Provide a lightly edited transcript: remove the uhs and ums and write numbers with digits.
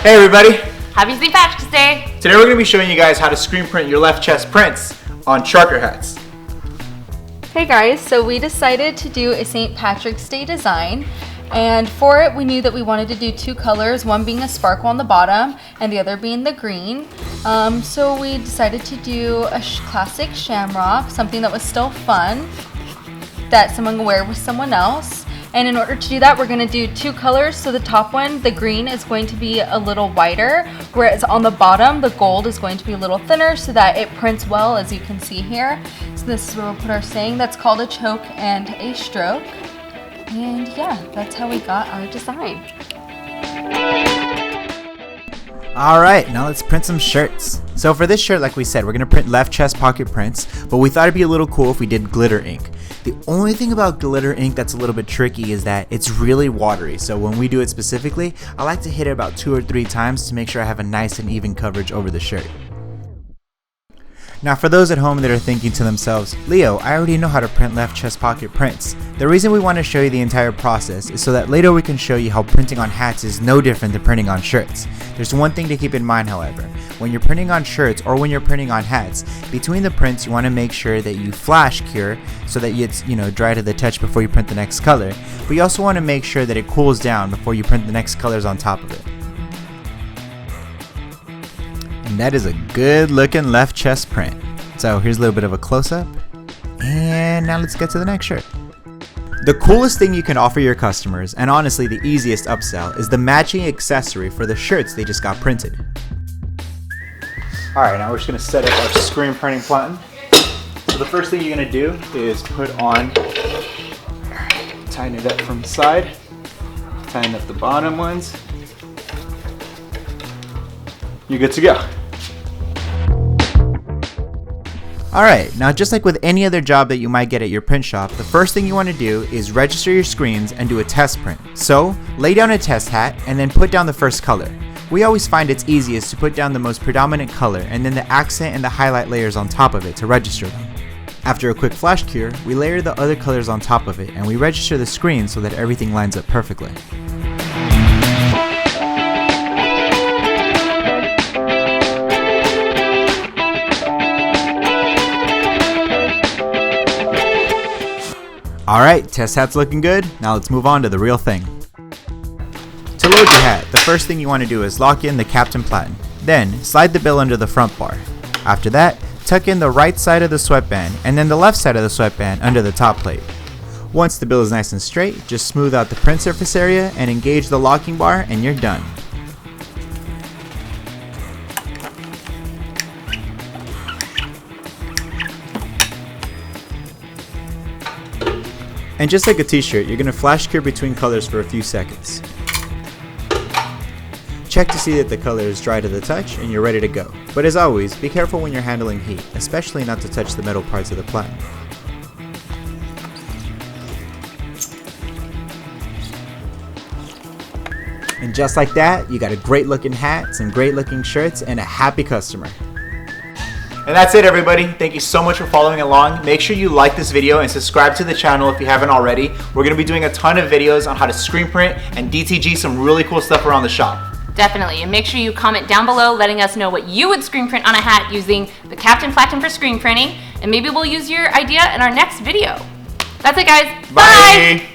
Hey everybody! Happy St. Patrick's Day! Today we're going to be showing you guys how to screen print your left chest prints on trucker hats. Hey guys, so we decided to do a St. Patrick's Day design, and for it we knew that we wanted to do two colors, one being a sparkle on the bottom and the other being the green. So we decided to do a classic shamrock, something that was still fun, that someone can wear with someone else. And in order to do that, we're going to do two colors. So the top one, the green, is going to be a little whiter, whereas on the bottom, the gold is going to be a little thinner so that it prints well, as you can see here. So this is where we'll put our saying. That's called a choke and a stroke. And yeah, that's how we got our design. Alright, now let's print some shirts. So for this shirt, like we said, we're going to print left chest pocket prints, but we thought it'd be a little cool if we did glitter ink. The only thing about glitter ink that's a little bit tricky is that it's really watery, so when we do it specifically, I like to hit it about 2 or 3 times to make sure I have a nice and even coverage over the shirt. Now for those at home that are thinking to themselves, Leo, I already know how to print left chest pocket prints. The reason we want to show you the entire process is so that later we can show you how printing on hats is no different than printing on shirts. There's one thing to keep in mind, however. When you're printing on shirts or when you're printing on hats, between the prints you want to make sure that you flash cure so that it's dry to the touch before you print the next color, but you also want to make sure that it cools down before you print the next colors on top of it. And that is a good looking left chest print. So here's a little bit of a close-up, and now let's get to the next shirt. The coolest thing you can offer your customers, and honestly the easiest upsell, is the matching accessory for the shirts they just got printed. Alright, now we're just going to set up our screen printing Platen. So the first thing you're going to do is put on, tighten it up from the side, tighten up the bottom ones. You're good to go. Alright, now just like with any other job that you might get at your print shop, the first thing you want to do is register your screens and do a test print. So, lay down a test hat and then put down the first color. We always find it's easiest to put down the most predominant color and then the accent and the highlight layers on top of it to register them. After a quick flash cure, we layer the other colors on top of it and we register the screen so that everything lines up perfectly. Alright, test hat's looking good, now let's move on to the real thing. To load your hat, the first thing you want to do is lock in the Captain Platen. Then, slide the bill under the front bar. After that, tuck in the right side of the sweatband and then the left side of the sweatband under the top plate. Once the bill is nice and straight, just smooth out the print surface area and engage the locking bar and you're done. And just like a t-shirt, you're going to flash cure between colors for a few seconds. Check to see that the color is dry to the touch and you're ready to go. But as always, be careful when you're handling heat, especially not to touch the metal parts of the Platen. And just like that, you got a great looking hat, some great looking shirts, and a happy customer. And that's it everybody. Thank you so much for following along. Make sure you like this video and subscribe to the channel if you haven't already. We're going to be doing a ton of videos on how to screen print and DTG some really cool stuff around the shop. Definitely, and make sure you comment down below letting us know what you would screen print on a hat using the Captain Platen for screen printing, and maybe we'll use your idea in our next video. That's it guys. Bye.